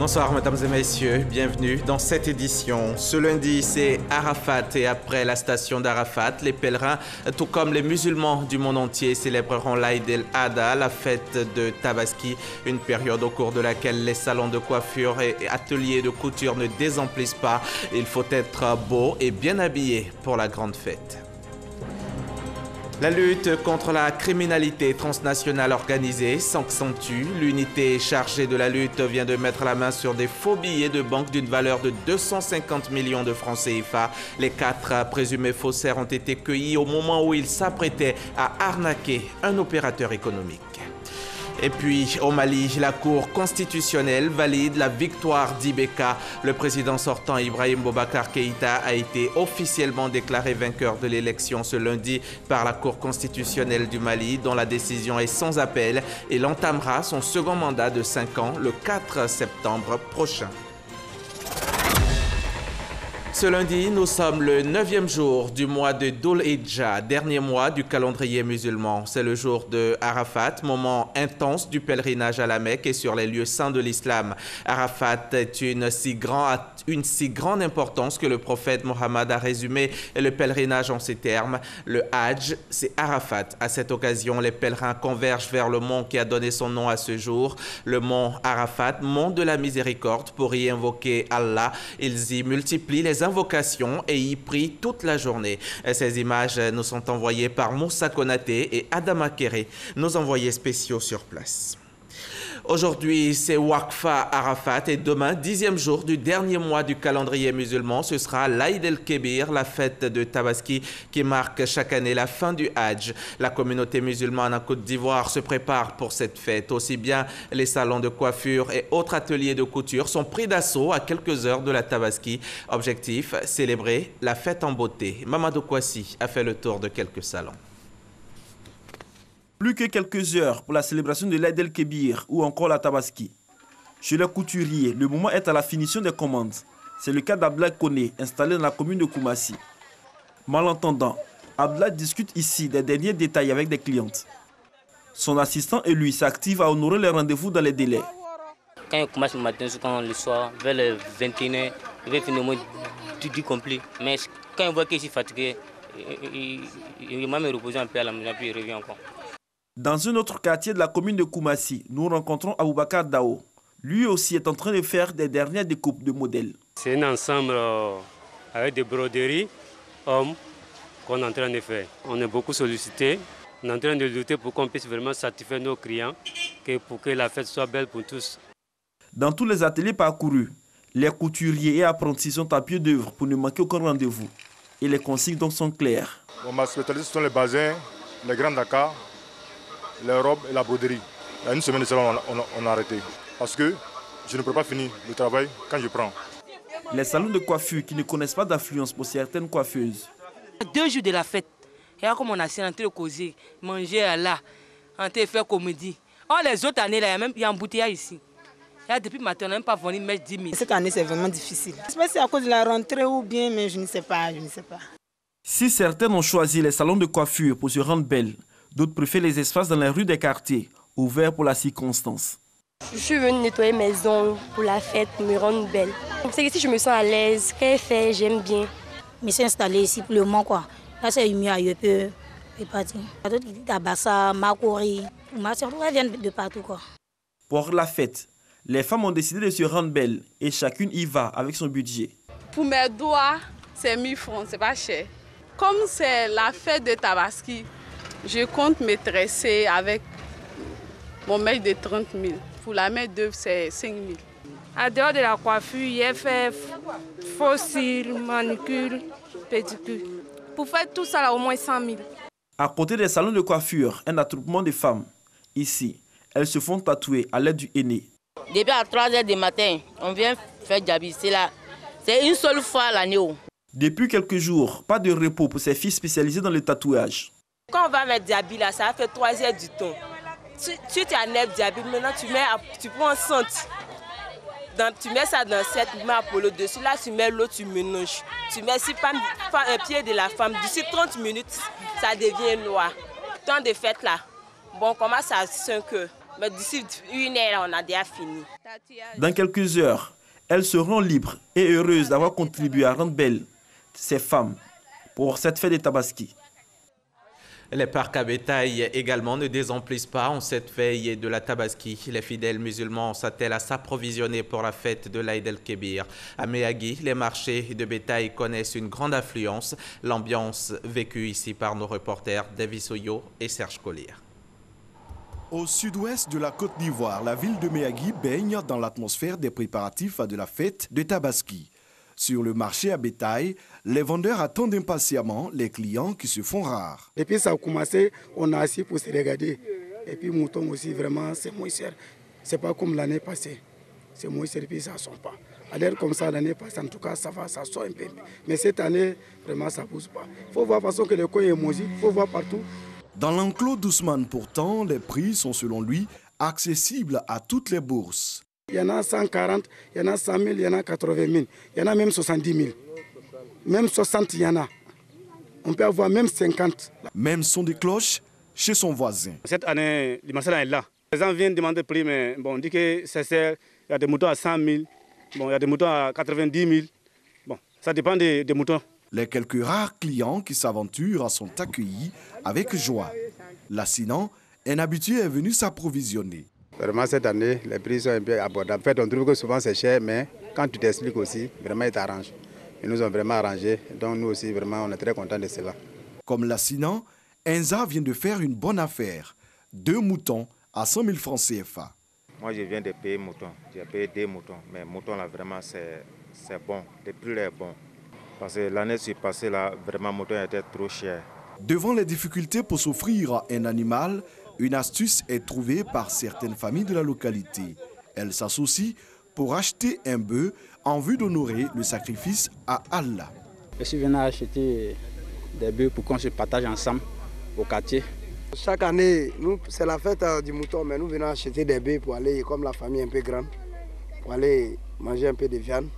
Bonsoir mesdames et messieurs, bienvenue dans cette édition. Ce lundi, c'est Arafat et après la station d'Arafat, les pèlerins, tout comme les musulmans du monde entier, célébreront l'Aïd el-Adha, la fête de Tabaski, une période au cours de laquelle les salons de coiffure et ateliers de couture ne désemplissent pas. Il faut être beau et bien habillé pour la grande fête. La lutte contre la criminalité transnationale organisée s'accentue. L'unité chargée de la lutte vient de mettre la main sur des faux billets de banque d'une valeur de 250 millions de francs CFA. Les 4 présumés faussaires ont été cueillis au moment où ils s'apprêtaient à arnaquer un opérateur économique. Et puis, au Mali, la Cour constitutionnelle valide la victoire d'Ibeka. Le président sortant Ibrahim Boubacar Keïta a été officiellement déclaré vainqueur de l'élection ce lundi par la Cour constitutionnelle du Mali, dont la décision est sans appel. Et il entamera son second mandat de 5 ans le 4 septembre prochain. Ce lundi, nous sommes le 9e jour du mois de Dhul-Hijjah, dernier mois du calendrier musulman. C'est le jour de Arafat, moment intense du pèlerinage à la Mecque et sur les lieux saints de l'islam. Arafat est une si grande importance que le prophète Mohammed a résumé le pèlerinage en ces termes. Le Hajj, c'est Arafat. À cette occasion, les pèlerins convergent vers le mont qui a donné son nom à ce jour, le mont Arafat, mont de la miséricorde, pour y invoquer Allah. Ils y multiplient les invocations et y prient toute la journée. Ces images nous sont envoyées par Moussa Konaté et Adama Kéré, nos envoyés spéciaux sur place. Aujourd'hui, c'est Waqfa Arafat et demain, 10e jour du dernier mois du calendrier musulman, ce sera l'Aïd el-Kébir, la fête de Tabaski qui marque chaque année la fin du Hajj. La communauté musulmane en Côte d'Ivoire se prépare pour cette fête. Aussi bien les salons de coiffure et autres ateliers de couture sont pris d'assaut à quelques heures de la Tabaski. Objectif, célébrer la fête en beauté. Mamadou Kouassi a fait le tour de quelques salons. Plus que quelques heures pour la célébration de l'Aïd el-Kébir ou encore la Tabaski. Chez les couturiers, le moment est à la finition des commandes. C'est le cas d'Abdoulaye Koné, installé dans la commune de Koumassi. Malentendant, Abdoulaye discute ici des derniers détails avec des clientes. Son assistant et lui s'activent à honorer les rendez-vous dans les délais. Quand il commence le matin, souvent le soir, vers les 21h, il va finir du complet. Mais quand il voit que je suis fatigué, il m'a reposé un peu à la maison, puis il revient encore. Dans un autre quartier de la commune de Koumassi, nous rencontrons Aboubakar Dao. Lui aussi est en train de faire des dernières découpes de modèles. C'est un ensemble avec des broderies hommes qu'on est en train de faire. On est beaucoup sollicité. On est en train de lutter pour qu'on puisse vraiment satisfaire nos clients, pour que la fête soit belle pour tous. Dans tous les ateliers parcourus, les couturiers et apprentis sont à pied d'œuvre pour ne manquer aucun rendez-vous. Et les consignes donc sont claires. Ma spécialité sont les bazins, les grands Dakar, les robes et la broderie. Il y a une semaine de cela, on a arrêté. Parce que je ne peux pas finir le travail quand je prends. Les salons de coiffure qui ne connaissent pas d'affluence pour certaines coiffeuses. 2 jours de la fête, et là comme on a assis en train de causer, manger là, en train de faire comédie. Oh, les autres années, là, il y a un embouteillage ici. Là, depuis matin, on n'a même pas venu mettre 10 000. Cette année, c'est vraiment difficile. Je sais pas si c'est à cause de la rentrée ou bien, mais je ne sais pas, Si certaines ont choisi les salons de coiffure pour se rendre belles, d'autres préfèrent les espaces dans les rues des quartiers, ouverts pour la circonstance. Je suis venue nettoyer mes ongles pour la fête, me rendre belle. C'est qu'ici, je me sens à l'aise. Quand elle fait, j'aime bien. Je me suis installée ici pour le moment, quoi. Là, c'est mieux à Yopé et parti. D'autres qui disent Abassa, Makori. Elles viennent de partout, quoi. Pour la fête, les femmes ont décidé de se rendre belles et chacune y va avec son budget. Pour mes doigts, c'est 1000 francs, c'est pas cher. Comme c'est la fête de Tabaski, je compte me tresser avec mon mèche de 30 000. Pour la mèche d'œuvre, c'est 5 000. À dehors de la coiffure, j'ai fait faux cils, manicure, pédicure. Pour faire tout ça, là, au moins 100 000. À côté des salons de coiffure, un attroupement de femmes. Ici, elles se font tatouer à l'aide du henné. Depuis à 3 h du matin, on vient faire Djabi. C'est une seule fois l'année. Depuis quelques jours, pas de repos pour ces filles spécialisées dans le tatouage. Quand on va mettre Djabi là, ça fait 3 heures du temps. Tu t'enlèves Djabi, maintenant tu prends 100. Tu mets ça dans cette, tu mets Apollo dessus, là tu mets l'autre, tu mélanges. Tu mets un pied de la femme, d'ici 30 minutes, ça devient noir. Temps de fête là, bon, on commence à 5 heures. Mais d'ici 1 heure, on a déjà fini. Dans quelques heures, elles seront libres et heureuses d'avoir contribué à rendre belles ces femmes pour cette fête de Tabaski. Les parcs à bétail également ne désemplissent pas en cette veille de la Tabaski. Les fidèles musulmans s'attellent à s'approvisionner pour la fête de l'Aïd el-Kébir. À Méhagui, les marchés de bétail connaissent une grande affluence. L'ambiance vécue ici par nos reporters Davis Oyo et Serge Collier. Au sud-ouest de la Côte d'Ivoire, la ville de Méhagui baigne dans l'atmosphère des préparatifs de la fête de Tabaski. Sur le marché à bétail, les vendeurs attendent impatiemment les clients qui se font rares. Et puis ça a commencé, on a assis pour se regarder. Et puis mouton aussi, vraiment, c'est moins cher. C'est pas comme l'année passée. C'est moins cher et puis ça ne sort pas. À l'air comme ça, l'année passée, en tout cas, ça va, ça sort un peu. Mais cette année, vraiment, ça ne pousse pas. Il faut voir de toute façon que le coin est maudit, il faut voir partout. Dans l'enclos d'Ousmane, pourtant, les prix sont selon lui accessibles à toutes les bourses. Il y en a 140, il y en a 100 000, il y en a 80 000, il y en a même 70 000. Même 60, il y en a. On peut avoir même 50. Même son de cloche chez son voisin. Cette année, le marché est là. Les gens viennent demander le prix, mais bon, on dit que c'est cher. Il y a des moutons à 100 000, bon, il y a des moutons à 90 000. Bon, ça dépend des moutons. Les quelques rares clients qui s'aventurent sont accueillis avec joie. Là, sinon, un habitué est venu s'approvisionner. Vraiment, cette année, les prix sont un peu abordables. En fait, on trouve que souvent c'est cher, mais quand tu t'expliques aussi, vraiment, ils t'arrangent. Ils nous ont vraiment arrangés. Donc, nous aussi, vraiment, on est très contents de cela. Comme Lassinan, Enza vient de faire une bonne affaire. 2 moutons à 100 000 francs CFA. Moi, je viens de payer moutons. J'ai payé 2 moutons. Mais moutons, là, vraiment, c'est bon. Le prix est bon. Parce que l'année passée, là, vraiment, mouton était trop cher. Devant les difficultés pour s'offrir un animal, une astuce est trouvée par certaines familles de la localité. Elles s'associent pour acheter un bœuf en vue d'honorer le sacrifice à Allah. Je suis venu acheter des bœufs pour qu'on se partage ensemble au quartier. Chaque année, c'est la fête du mouton, mais nous venons acheter des bœufs pour aller, comme la famille est un peu grande, pour aller manger un peu de viande.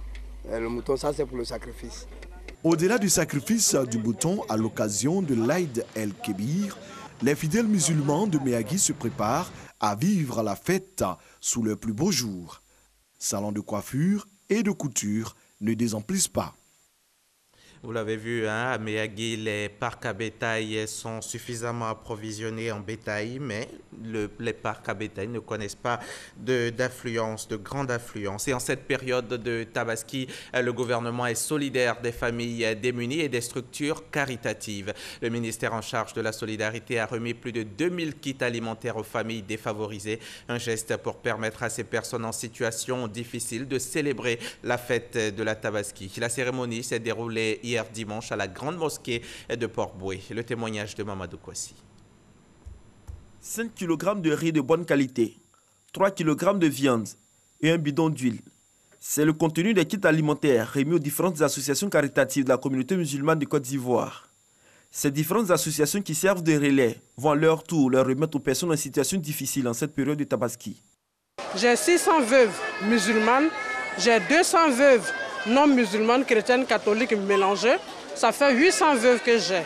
Le mouton, ça c'est pour le sacrifice. Au-delà du sacrifice du mouton à l'occasion de l'Aïd el-Kébir, les fidèles musulmans de Méhagui se préparent à vivre la fête sous le plus beau jour. Salons de coiffure et de couture ne désemplissent pas. Vous l'avez vu, hein, à Méhagui, les parcs à bétail sont suffisamment approvisionnés en bétail, mais les parcs à bétail ne connaissent pas d'affluence, de grande affluence. Et en cette période de Tabaski, le gouvernement est solidaire des familles démunies et des structures caritatives. Le ministère en charge de la solidarité a remis plus de 2000 kits alimentaires aux familles défavorisées. Un geste pour permettre à ces personnes en situation difficile de célébrer la fête de la Tabaski. La cérémonie s'est déroulée hier dimanche à la grande mosquée de Port-Boué. Le témoignage de Mamadou Kwasi. 5 kg de riz de bonne qualité, 3 kg de viande et un bidon d'huile. C'est le contenu des kits alimentaires remis aux différentes associations caritatives de la communauté musulmane de Côte d'Ivoire. Ces différentes associations qui servent de relais vont à leur tour leur remettre aux personnes en situation difficile en cette période de Tabaski. J'ai 600 veuves musulmanes, j'ai 200 veuves non musulmanes, chrétiennes, catholiques mélangées. Ça fait 800 veuves que j'ai.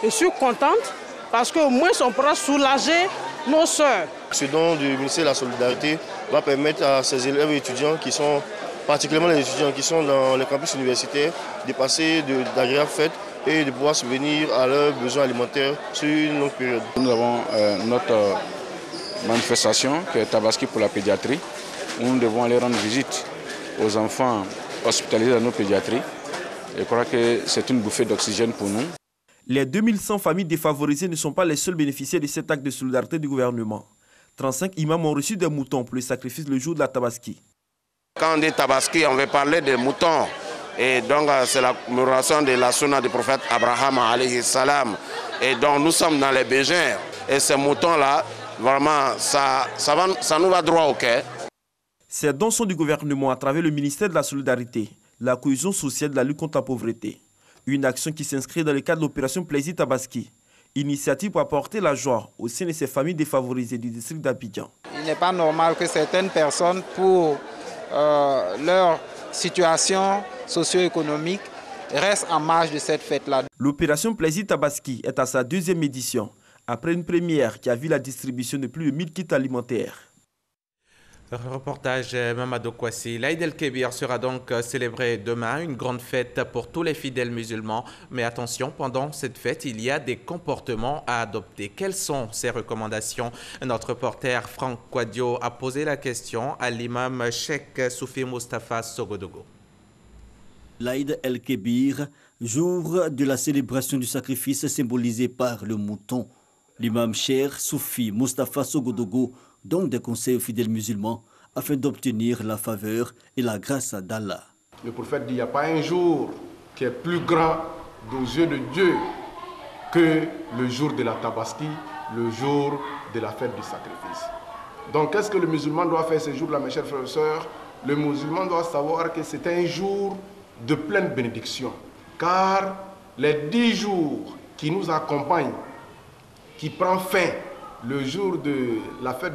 Je suis contente parce qu'au moins on pourra soulager nos sœurs. Ce don du ministère de la Solidarité va permettre à ces élèves et étudiants qui sont, particulièrement les étudiants qui sont dans les campus universitaires, de passer d'agréables fêtes et de pouvoir subvenir à leurs besoins alimentaires sur une longue période. Nous avons notre manifestation qui est Tabaski pour la pédiatrie, où nous devons aller rendre visite aux enfants hospitalisés dans nos pédiatries. Je crois que c'est une bouffée d'oxygène pour nous. Les 2100 familles défavorisées ne sont pas les seuls bénéficiaires de cet acte de solidarité du gouvernement. 35 imams ont reçu des moutons pour le sacrifice le jour de la Tabaski. Quand on dit Tabaski, on veut parler des moutons. Et donc c'est la commémoration de la sunna du prophète Abraham alayhi salam. Et donc nous sommes dans les Bégins. Et ces moutons-là, vraiment, ça nous va droit au cœur. Ces dons sont du gouvernement à travers le ministère de la Solidarité, la cohésion sociale et de la lutte contre la pauvreté. Une action qui s'inscrit dans le cadre de l'opération Plaisir Tabaski, initiative pour apporter la joie au sein de ces familles défavorisées du district d'Abidjan. Il n'est pas normal que certaines personnes, pour leur situation socio-économique, restent en marge de cette fête-là. L'opération Plaisir Tabaski est à sa 2e édition, après une première qui a vu la distribution de plus de 1000 kits alimentaires. Reportage Mamadou Kwasi. L'Aïd el-Kébir sera donc célébré demain, une grande fête pour tous les fidèles musulmans. Mais attention, pendant cette fête, il y a des comportements à adopter. Quelles sont ces recommandations? Notre reporter Franck Quadio a posé la question à l'imam Cheikh Soufi Moustapha Sogodogo. L'Aïd el-Kébir, jour de la célébration du sacrifice symbolisé par le mouton. L'imam Cheikh Soufi Moustapha Sogodogo donne des conseils aux fidèles musulmans afin d'obtenir la faveur et la grâce d'Allah. Le prophète dit qu'il n'y a pas un jour qui est plus grand aux yeux de Dieu que le jour de la Tabaski, le jour de la fête du sacrifice. Donc qu'est-ce que le musulman doit faire ce jour-là, mes chers frères et sœurs? Le musulman doit savoir que c'est un jour de pleine bénédiction, car les 10 jours qui nous accompagnent, qui prend fin le jour de la fête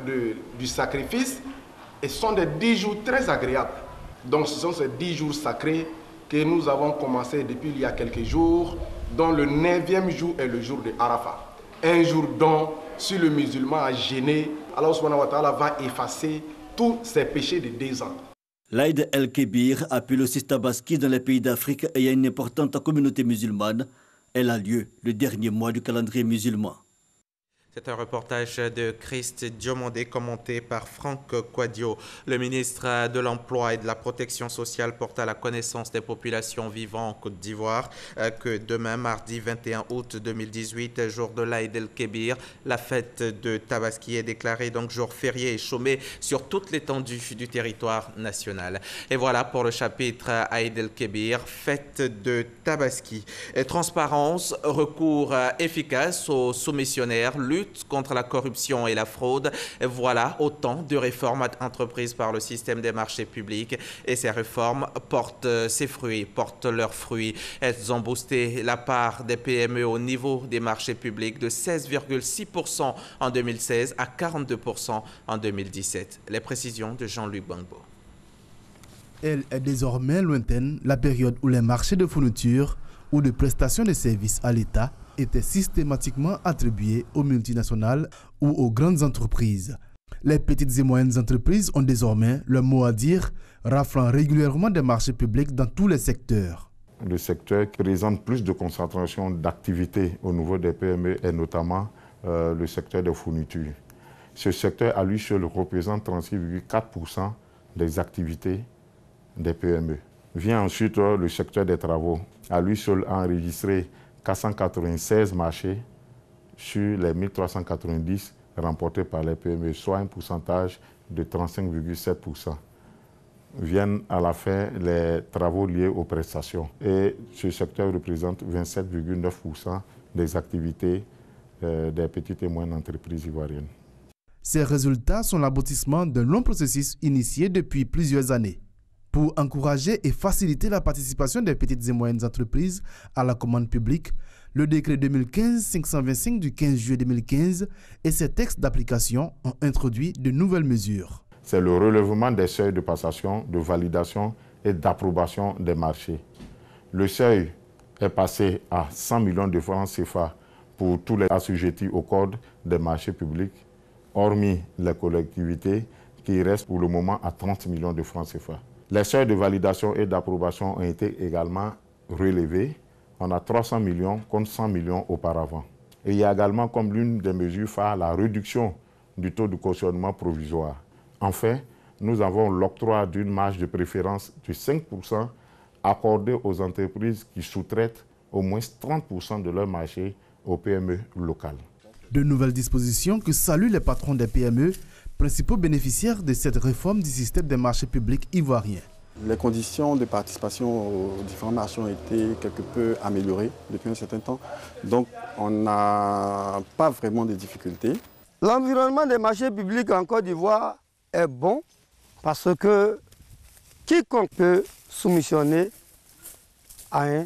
du sacrifice, et sont des 10 jours très agréables. Donc ce sont ces 10 jours sacrés que nous avons commencé depuis il y a quelques jours, dont le 9e jour est le jour de Arafat. Un jour dont, si le musulman a jeûné, Allah subhanahu wa ta'ala va effacer tous ses péchés de 2 ans. L'Aïd el-Kébir, appelé aussi Tabaski dans les pays d'Afrique ayant une importante communauté musulmane, elle a lieu le dernier mois du calendrier musulman. C'est un reportage de Christ Diomondé commenté par Franck Quadio. Le ministre de l'Emploi et de la Protection sociale porte à la connaissance des populations vivant en Côte d'Ivoire que demain, mardi 21 août 2018, jour de l'Aïd el-Kébir, la fête de Tabaski est déclarée donc jour férié et chômé sur toute l'étendue du territoire national. Et voilà pour le chapitre Aïd el-Kébir, fête de Tabaski. Transparence, recours efficace aux soumissionnaires, lutte contre la corruption et la fraude. Voilà autant de réformes entreprises par le système des marchés publics. Et ces réformes portent leurs fruits. Elles ont boosté la part des PME au niveau des marchés publics de 16,6% en 2016 à 42% en 2017. Les précisions de Jean-Luc Bangbo. Elle est désormais lointaine, la période où les marchés de fourniture ou de prestations de services à l'État étaient systématiquement attribués aux multinationales ou aux grandes entreprises. Les petites et moyennes entreprises ont désormais leur mot à dire, raflant régulièrement des marchés publics dans tous les secteurs. Le secteur qui présente plus de concentration d'activités au niveau des PME est notamment le secteur des fournitures. Ce secteur à lui seul représente 36,4% des activités des PME. Vient ensuite le secteur des travaux. À lui seul a enregistré 496 marchés sur les 1390 remportés par les PME, soit un pourcentage de 35,7%. Viennent à la fin les travaux liés aux prestations. Et ce secteur représente 27,9% des activités des petites et moyennes entreprises ivoiriennes. Ces résultats sont l'aboutissement d'un long processus initié depuis plusieurs années. Pour encourager et faciliter la participation des petites et moyennes entreprises à la commande publique, le décret 2015-525 du 15 juillet 2015 et ses textes d'application ont introduit de nouvelles mesures. C'est le relèvement des seuils de passation, de validation et d'approbation des marchés. Le seuil est passé à 100 millions de francs CFA pour tous les assujettis au code des marchés publics, hormis les collectivités qui restent pour le moment à 30 millions de francs CFA. Les seuils de validation et d'approbation ont été également relevés. On a 300 millions contre 100 millions auparavant. Et il y a également comme l'une des mesures phares la réduction du taux de cautionnement provisoire. Enfin, nous avons l'octroi d'une marge de préférence de 5% accordée aux entreprises qui sous-traitent au moins 30% de leur marché aux PME locales. De nouvelles dispositions que saluent les patrons des PME, principaux bénéficiaires de cette réforme du système des marchés publics ivoiriens. Les conditions de participation aux différents marchés ont été quelque peu améliorées depuis un certain temps. Donc on n'a pas vraiment de difficultés. L'environnement des marchés publics en Côte d'Ivoire est bon parce que quiconque peut soumissionner à un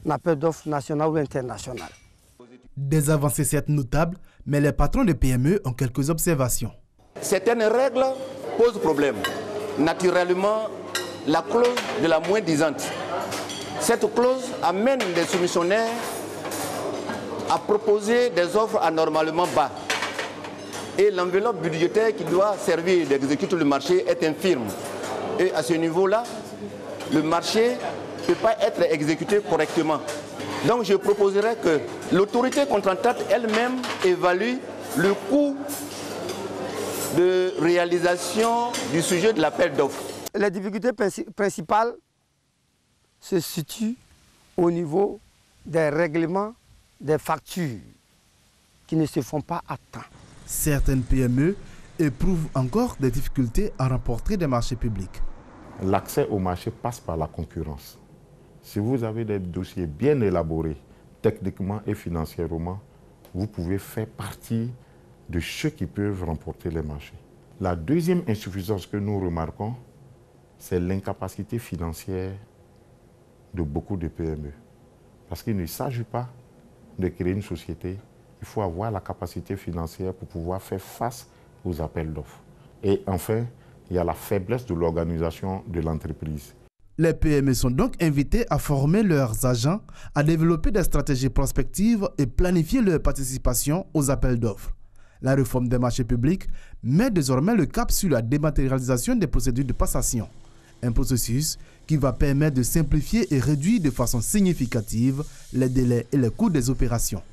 appel d'offres national ou international. Des avancées certes notables, mais les patrons de PME ont quelques observations. Certaines règles posent problème. Naturellement, la clause de la moins-disante. Cette clause amène les soumissionnaires à proposer des offres anormalement bas. et l'enveloppe budgétaire qui doit servir d'exécuter le marché est infirme. Et à ce niveau-là, le marché ne peut pas être exécuté correctement. Donc je proposerais que l'autorité contractante elle-même évalue le coût de réalisation du sujet de l'appel d'offres. Les difficultés principales se situent au niveau des règlements des factures qui ne se font pas à temps. Certaines PME éprouvent encore des difficultés à remporter des marchés publics. L'accès au marché passe par la concurrence. Si vous avez des dossiers bien élaborés, techniquement et financièrement, vous pouvez faire partie de ceux qui peuvent remporter les marchés. La deuxième insuffisance que nous remarquons, c'est l'incapacité financière de beaucoup de PME. Parce qu'il ne s'agit pas de créer une société, il faut avoir la capacité financière pour pouvoir faire face aux appels d'offres. Et enfin, il y a la faiblesse de l'organisation de l'entreprise. Les PME sont donc invités à former leurs agents, à développer des stratégies prospectives et planifier leur participation aux appels d'offres. La réforme des marchés publics met désormais le cap sur la dématérialisation des procédures de passation. Un processus qui va permettre de simplifier et réduire de façon significative les délais et les coûts des opérations.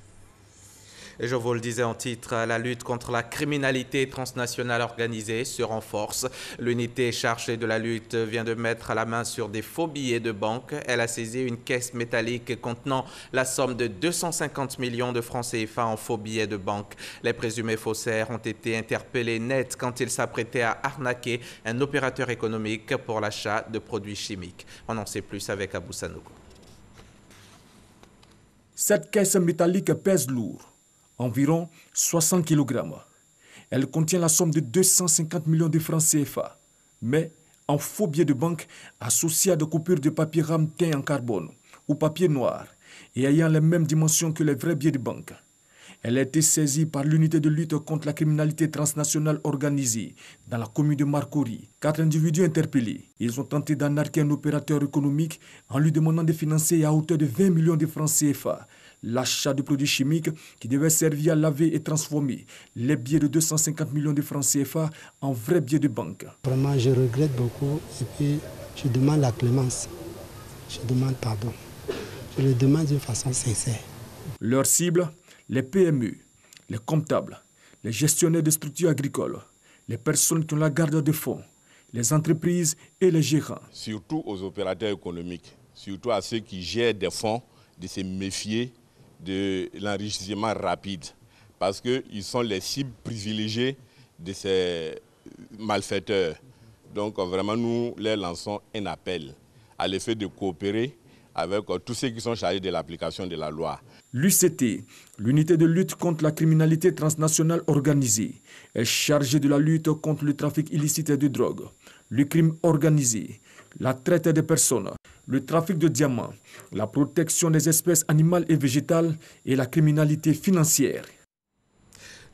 Et je vous le disais en titre, la lutte contre la criminalité transnationale organisée se renforce. L'unité chargée de la lutte vient de mettre la main sur des faux billets de banque. Elle a saisi une caisse métallique contenant la somme de 250 millions de francs CFA en faux billets de banque. Les présumés faussaires ont été interpellés net quand ils s'apprêtaient à arnaquer un opérateur économique pour l'achat de produits chimiques. On en sait plus avec Abou Sanogo. Cette caisse métallique pèse lourd. Environ 60 kg. Elle contient la somme de 250 millions de francs CFA, mais en faux billets de banque associés à des coupures de papier rame teint en carbone ou papier noir et ayant les mêmes dimensions que les vrais billets de banque. Elle a été saisie par l'unité de lutte contre la criminalité transnationale organisée dans la commune de Marcory. 4 individus interpellés. Ils ont tenté d'arnaquer un opérateur économique en lui demandant de financer à hauteur de 20 millions de francs CFA l'achat de produits chimiques qui devaient servir à laver et transformer les billets de 250 millions de francs CFA en vrais billets de banque. Vraiment, je regrette beaucoup et puis je demande la clémence. Je demande pardon. Je le demande d'une façon sincère. Leur cible, les PME, les comptables, les gestionnaires de structures agricoles, les personnes qui ont la garde de fonds, les entreprises et les gérants. Surtout aux opérateurs économiques, surtout à ceux qui gèrent des fonds, de se méfier de l'enrichissement rapide parce qu'ils sont les cibles privilégiées de ces malfaiteurs. Donc vraiment, nous leur lançons un appel à l'effet de coopérer avec tous ceux qui sont chargés de l'application de la loi. L'UCT, l'unité de lutte contre la criminalité transnationale organisée, est chargée de la lutte contre le trafic illicite de drogue, le crime organisé, la traite des personnes, le trafic de diamants, la protection des espèces animales et végétales et la criminalité financière.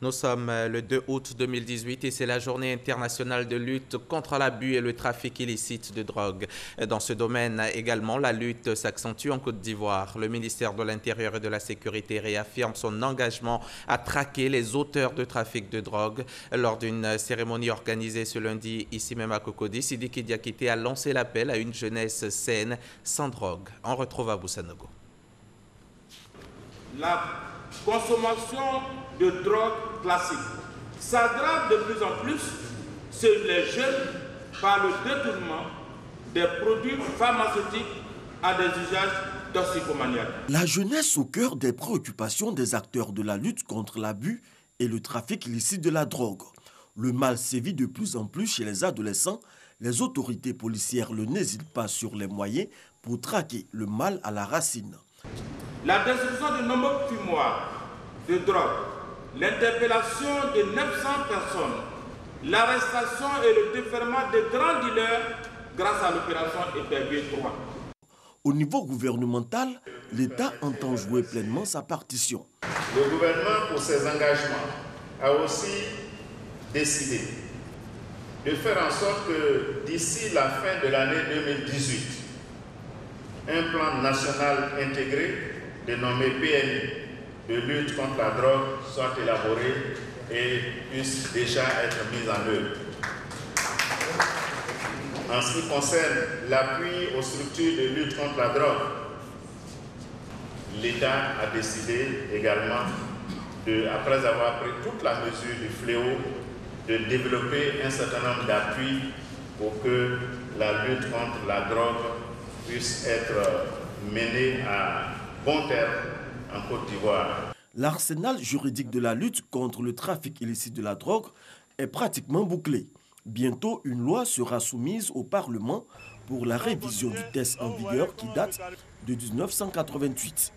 Nous sommes le 2 août 2018 et c'est la journée internationale de lutte contre l'abus et le trafic illicite de drogue. Dans ce domaine également, la lutte s'accentue en Côte d'Ivoire. Le ministère de l'Intérieur et de la Sécurité réaffirme son engagement à traquer les auteurs de trafic de drogue. Lors d'une cérémonie organisée ce lundi ici même à Cocody, Sidiki Diakité a lancé l'appel à une jeunesse saine, sans drogue. On retrouve Abou Sanogo. La consommation de drogue classique s'aggrave de plus en plus sur les jeunes par le détournement des produits pharmaceutiques à des usages toxicomaniaques. La jeunesse au cœur des préoccupations des acteurs de la lutte contre l'abus et le trafic illicite de la drogue. Le mal sévit de plus en plus chez les adolescents. Les autorités policières n'hésitent pas sur les moyens pour traquer le mal à la racine. La destruction de nombreux fumoirs de drogue, l'interpellation de 900 personnes, l'arrestation et le déferment de grands dealers grâce à l'opération Épervier 3. Au niveau gouvernemental, l'État entend jouer pleinement sa partition. Le gouvernement, pour ses engagements, a aussi décidé de faire en sorte que d'ici la fin de l'année 2018, un plan national intégré dénommé PNI de lutte contre la drogue soit élaboré et puissent déjà être mises en œuvre. En ce qui concerne l'appui aux structures de lutte contre la drogue, l'État a décidé également, après avoir pris toute la mesure du fléau, de développer un certain nombre d'appuis pour que la lutte contre la drogue puisse être menée à bon terme en Côte d'Ivoire. L'arsenal juridique de la lutte contre le trafic illicite de la drogue est pratiquement bouclé. Bientôt, une loi sera soumise au Parlement pour la révision du texte en vigueur qui date de 1988.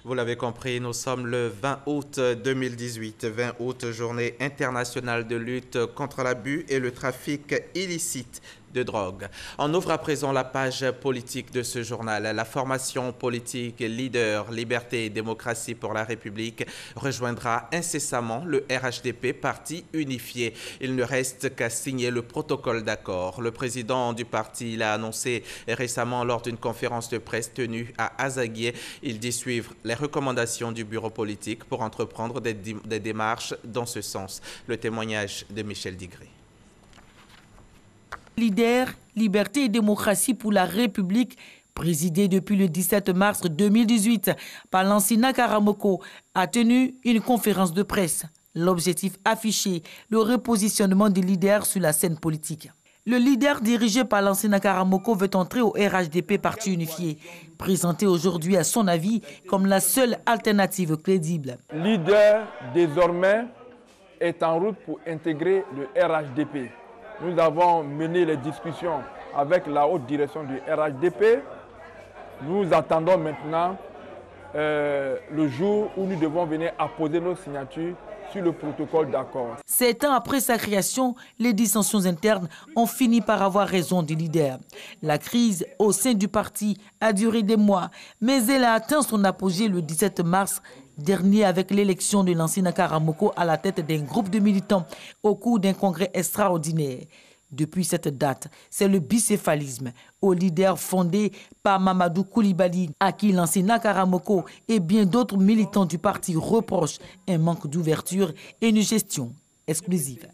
Vous l'avez compris, nous sommes le 20 août 2018, 20 août, journée internationale de lutte contre l'abus et le trafic illicite de drogue. On ouvre à présent la page politique de ce journal. La formation politique Leader, Liberté et Démocratie pour la République rejoindra incessamment le RHDP, parti unifié. Il ne reste qu'à signer le protocole d'accord. Le président du parti l'a annoncé récemment lors d'une conférence de presse tenue à Azaguié. Il dit suivre les recommandations du bureau politique pour entreprendre des démarches dans ce sens. Le témoignage de Michel Digré. Leader, Liberté et Démocratie pour la République, présidé depuis le 17 mars 2018 par Lansana Karamoko, a tenu une conférence de presse. L'objectif affiché, le repositionnement des leaders sur la scène politique. Le leader dirigé par Lansana Karamoko veut entrer au RHDP parti unifié, présenté aujourd'hui à son avis comme la seule alternative crédible. Leader désormais est en route pour intégrer le RHDP. Nous avons mené les discussions avec la haute direction du RHDP. Nous attendons maintenant le jour où nous devons venir apposer nos signatures sur le protocole d'accord. 7 ans après sa création, les dissensions internes ont fini par avoir raison du leader. La crise au sein du parti a duré des mois, mais elle a atteint son apogée le 17 mars dernier avec l'élection de Lansana Karamoko à la tête d'un groupe de militants au cours d'un congrès extraordinaire. Depuis cette date, c'est le bicéphalisme au leader fondé par Mamadou Koulibaly, à qui Lansana Karamoko et bien d'autres militants du parti reprochent un manque d'ouverture et une gestion exclusive.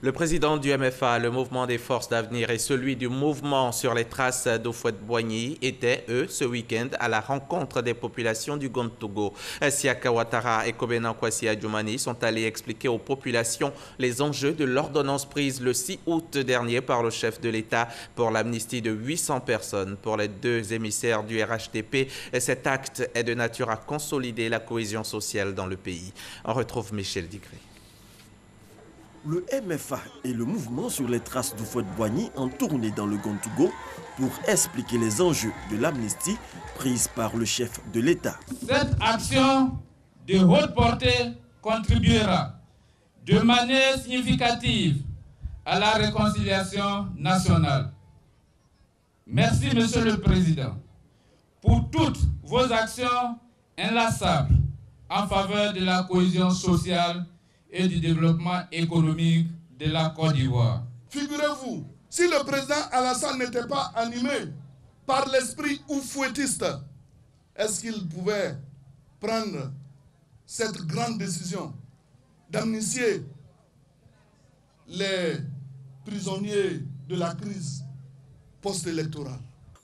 Le président du MFA, le mouvement des forces d'avenir et celui du mouvement sur les traces d'Houphouët-Boigny étaient, eux, ce week-end à la rencontre des populations du Gondougou. Siaka Ouattara et Kobena Kwasi Adjoumani sont allés expliquer aux populations les enjeux de l'ordonnance prise le 6 août dernier par le chef de l'État pour l'amnistie de 800 personnes. Pour les deux émissaires du RHDP, cet acte est de nature à consolider la cohésion sociale dans le pays. On retrouve Michel Digré. Le MFA et le mouvement sur les traces d'Houphouët-Boigny ont tourné dans le Gondougou pour expliquer les enjeux de l'amnistie prise par le chef de l'État. Cette action de haute portée contribuera de manière significative à la réconciliation nationale. Merci, Monsieur le Président, pour toutes vos actions inlassables en faveur de la cohésion sociale et du développement économique de la Côte d'Ivoire. Figurez-vous, si le président Alassane n'était pas animé par l'esprit oufouettiste, est-ce qu'il pouvait prendre cette grande décision d'amnistier les prisonniers de la crise post-électorale?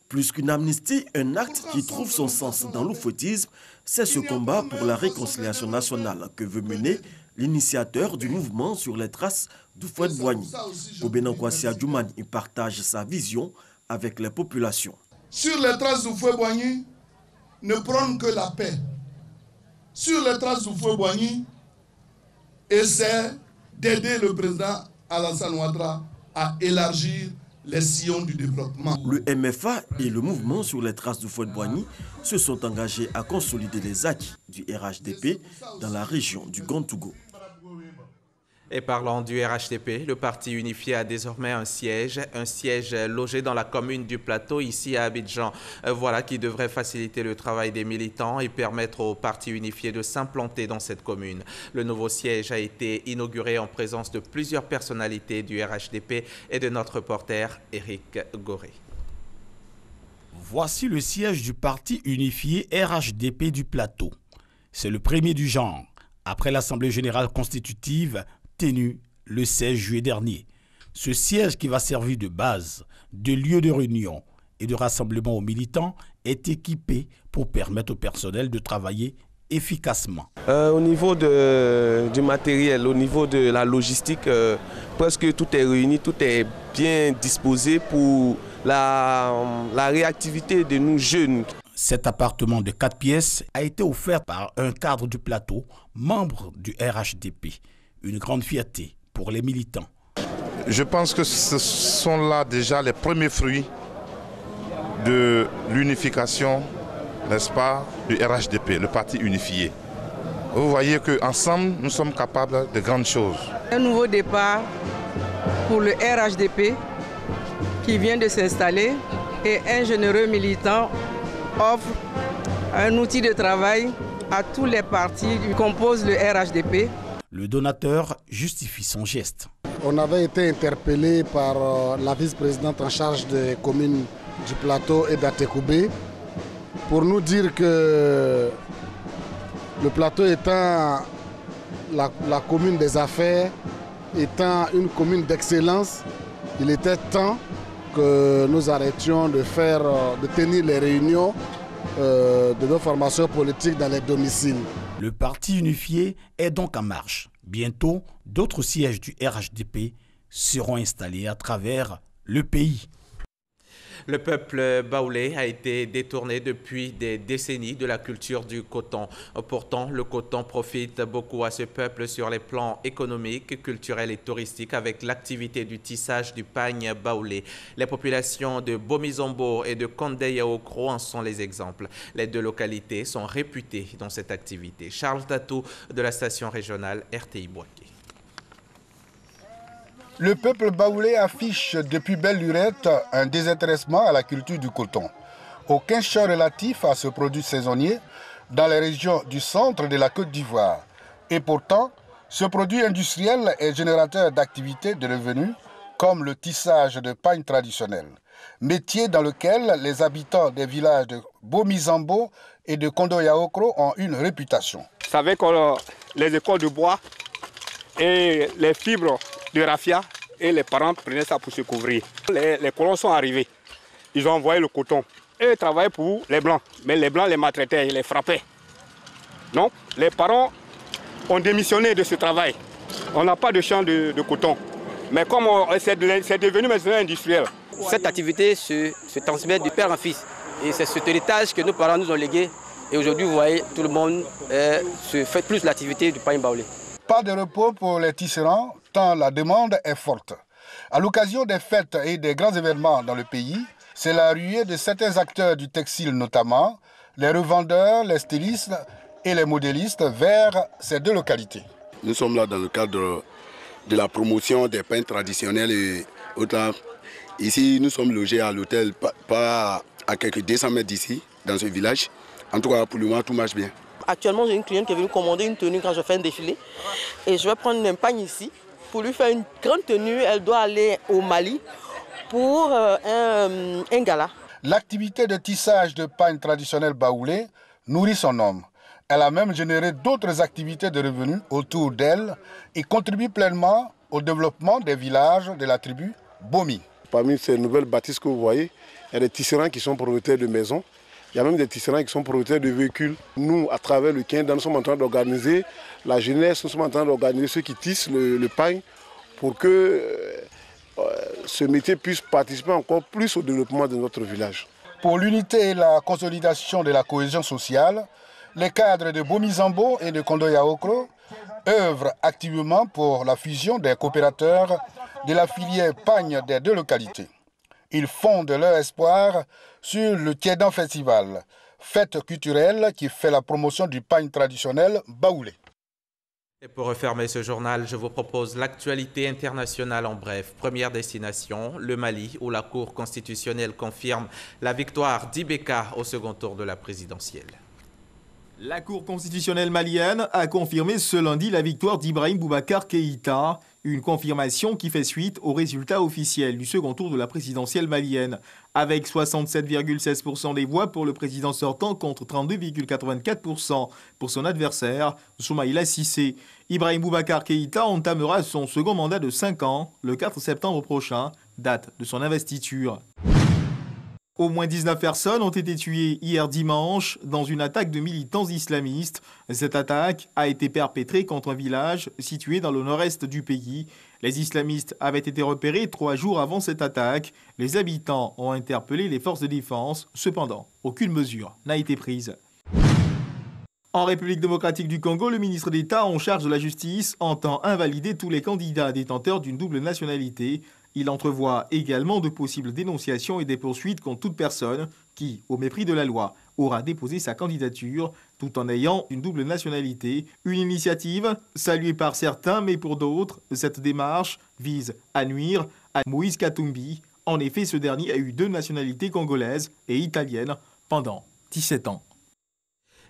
Plus qu'une amnistie, un acte qui trouve son sens dans l'oufouettisme, c'est ce combat pour la réconciliation nationale que veut mener l'initiateur du mouvement sur les traces d'Houphouët-Boigny. Kobena Kwasi Adjoumani partage sa vision avec les populations. Sur les traces d'Houphouët-Boigny, ne prône que la paix. Sur les traces d'Houphouët-Boigny, essaie d'aider le président Alassane Ouattara à élargir les sillons du développement. Le MFA et le mouvement sur les traces d'Houphouët-Boigny se sont engagés à consolider les acquis du RHDP dans la région du Gondougou. Et parlant du RHDP, le parti unifié a désormais un siège logé dans la commune du Plateau, ici à Abidjan. Voilà qui devrait faciliter le travail des militants et permettre au parti unifié de s'implanter dans cette commune. Le nouveau siège a été inauguré en présence de plusieurs personnalités du RHDP et de notre reporter Éric Goré. Voici le siège du parti unifié RHDP du Plateau. C'est le premier du genre. après l'Assemblée générale constitutive tenue le 16 juillet dernier. Ce siège qui va servir de base, de lieu de réunion et de rassemblement aux militants est équipé pour permettre au personnel de travailler efficacement. Au niveau du matériel, au niveau de la logistique, presque tout est réuni, tout est bien disposé pour la réactivité de nous jeunes. Cet appartement de 4 pièces a été offert par un cadre du plateau, membre du RHDP. Une grande fierté pour les militants. Je pense que ce sont là déjà les premiers fruits de l'unification, n'est-ce pas, du RHDP, le parti unifié. Vous voyez qu'ensemble, nous sommes capables de grandes choses. Un nouveau départ pour le RHDP qui vient de s'installer et un généreux militant offre un outil de travail à tous les partis qui composent le RHDP. Le donateur justifie son geste. On avait été interpellé par la vice-présidente en charge des communes du plateau et d'Atekoubé pour nous dire que le plateau étant la commune des affaires, étant une commune d'excellence, il était temps que nous arrêtions de tenir les réunions de nos formations politiques dans les domiciles. Le parti unifié est donc en marche. Bientôt, d'autres sièges du RHDP seront installés à travers le pays. Le peuple baoulé a été détourné depuis des décennies de la culture du coton. Pourtant, le coton profite beaucoup à ce peuple sur les plans économiques, culturels et touristiques avec l'activité du tissage du pagne baoulé. Les populations de Bomizombo et de Kondé-Yaokro en sont les exemples. Les deux localités sont réputées dans cette activité. Charles Tatou de la station régionale RTI Boaké. Le peuple baoulé affiche depuis belle lurette un désintéressement à la culture du coton. Aucun champ relatif à ce produit saisonnier dans les régions du centre de la Côte d'Ivoire. Et pourtant, ce produit industriel est générateur d'activités de revenus comme le tissage de pagne traditionnel, métier dans lequel les habitants des villages de Bomizombo et de Kondo-Yaokro ont une réputation. Vous savez que les écoles de bois et les fibres de raffia et les parents prenaient ça pour se couvrir. Les colons sont arrivés, ils ont envoyé le coton. Et ils travaillaient pour les blancs, mais les blancs les maltraitaient, ils les frappaient. Donc les parents ont démissionné de ce travail. On n'a pas de champ de coton, mais comme c'est devenu maintenant industriel. Cette activité se transmet du père en fils et c'est cet héritage que nos parents nous ont légué. Et aujourd'hui, vous voyez, tout le monde se fait plus l'activité du pagne baoulé. Pas de repos pour les tisserands, tant la demande est forte. À l'occasion des fêtes et des grands événements dans le pays, c'est la ruée de certains acteurs du textile notamment, les revendeurs, les stylistes et les modélistes vers ces deux localités. Nous sommes là dans le cadre de la promotion des pains traditionnels et autres. Ici, nous sommes logés à l'hôtel, pas à quelques 200 mètres d'ici, dans ce village. En tout cas, pour le moment, tout marche bien. Actuellement, j'ai une cliente qui est venue commander une tenue quand je fais un défilé. Et je vais prendre un pagne ici. Pour lui faire une grande tenue, elle doit aller au Mali pour un gala. L'activité de tissage de pagne traditionnel baoulé nourrit son homme. Elle a même généré d'autres activités de revenus autour d'elle et contribue pleinement au développement des villages de la tribu Bomi. Parmi ces nouvelles bâtisses que vous voyez, il y a des tisserands qui sont propriétaires de maisons. Il y a même des tisserands qui sont propriétaires de véhicules. Nous, à travers le Quindan, nous sommes en train d'organiser la jeunesse, nous sommes en train d'organiser ceux qui tissent le pagne pour que ce métier puisse participer encore plus au développement de notre village. Pour l'unité et la consolidation de la cohésion sociale, les cadres de Bomizombo et de Kondo-Yaokro œuvrent activement pour la fusion des coopérateurs de la filière pagne des deux localités. Ils fondent leur espoir sur le Tiedan Festival, fête culturelle qui fait la promotion du pagne traditionnel baoulé. Et pour refermer ce journal, je vous propose l'actualité internationale en bref. Première destination, le Mali, où la Cour constitutionnelle confirme la victoire d'Ibeka au second tour de la présidentielle. La Cour constitutionnelle malienne a confirmé ce lundi la victoire d'Ibrahim Boubacar Keïta, Une confirmation qui fait suite aux résultats officiels du second tour de la présidentielle malienne, avec 67,16% des voix pour le président sortant contre 32,84% pour son adversaire, Soumaïla Cissé. Ibrahim Boubacar Keïta entamera son second mandat de 5 ans le 4 septembre prochain, date de son investiture. Au moins 19 personnes ont été tuées hier dimanche dans une attaque de militants islamistes. Cette attaque a été perpétrée contre un village situé dans le nord-est du pays. Les islamistes avaient été repérés 3 jours avant cette attaque. Les habitants ont interpellé les forces de défense. Cependant, aucune mesure n'a été prise. En République démocratique du Congo, le ministre d'État en charge de la justice entend invalider tous les candidats détenteurs d'une double nationalité. Il entrevoit également de possibles dénonciations et des poursuites contre toute personne qui, au mépris de la loi, aura déposé sa candidature tout en ayant une double nationalité. Une initiative saluée par certains, mais pour d'autres, cette démarche vise à nuire à Moïse Katumbi. En effet, ce dernier a eu 2 nationalités congolaises et italiennes pendant 17 ans.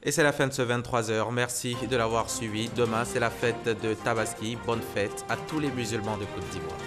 Et c'est la fin de ce 23h. Merci de l'avoir suivi. Demain, c'est la fête de Tabaski. Bonne fête à tous les musulmans de Côte d'Ivoire.